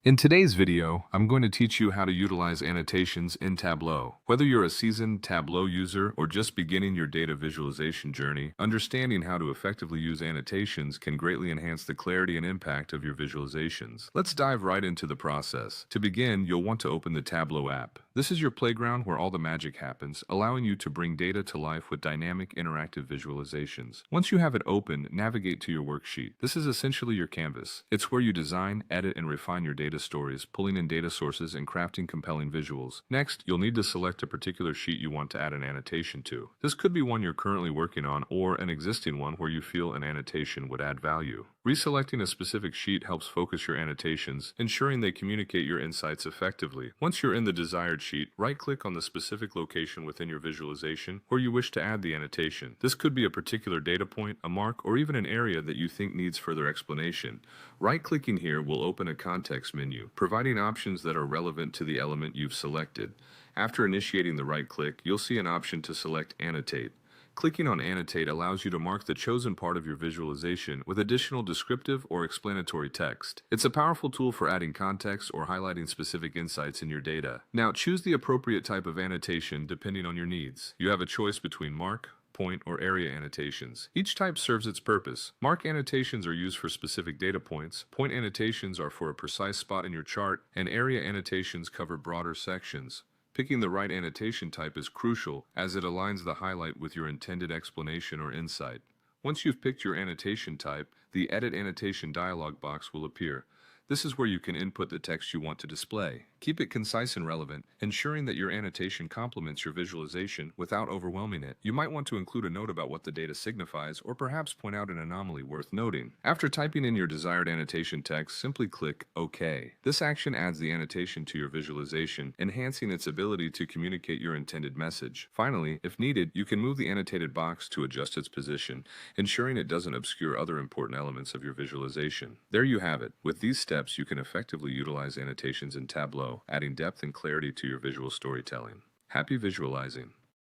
In today's video, I'm going to teach you how to utilize annotations in Tableau. Whether you're a seasoned Tableau user or just beginning your data visualization journey, understanding how to effectively use annotations can greatly enhance the clarity and impact of your visualizations. Let's dive right into the process. To begin, you'll want to open the Tableau app. This is your playground where all the magic happens, allowing you to bring data to life with dynamic, interactive visualizations. Once you have it open, navigate to your worksheet. This is essentially your canvas. It's where you design, edit, and refine your data stories, pulling in data sources and crafting compelling visuals. Next, you'll need to select a particular sheet you want to add an annotation to. This could be one you're currently working on or an existing one where you feel an annotation would add value. Reselecting a specific sheet helps focus your annotations, ensuring they communicate your insights effectively. Once you're in the desired sheet, right-click on the specific location within your visualization where you wish to add the annotation. This could be a particular data point, a mark, or even an area that you think needs further explanation. Right-clicking here will open a context menu, providing options that are relevant to the element you've selected. After initiating the right-click, you'll see an option to select Annotate. Clicking on Annotate allows you to mark the chosen part of your visualization with additional descriptive or explanatory text. It's a powerful tool for adding context or highlighting specific insights in your data. Now, choose the appropriate type of annotation depending on your needs. You have a choice between mark, point, or area annotations. Each type serves its purpose. Mark annotations are used for specific data points, point annotations are for a precise spot in your chart, and area annotations cover broader sections. Picking the right annotation type is crucial as it aligns the highlight with your intended explanation or insight. Once you've picked your annotation type, the Edit Annotation dialog box will appear. This is where you can input the text you want to display. Keep it concise and relevant, ensuring that your annotation complements your visualization without overwhelming it. You might want to include a note about what the data signifies or perhaps point out an anomaly worth noting. After typing in your desired annotation text, simply click OK. This action adds the annotation to your visualization, enhancing its ability to communicate your intended message. Finally, if needed, you can move the annotated box to adjust its position, ensuring it doesn't obscure other important elements of your visualization. There you have it. With these steps, you can effectively utilize annotations in Tableau, adding depth and clarity to your visual storytelling. Happy visualizing!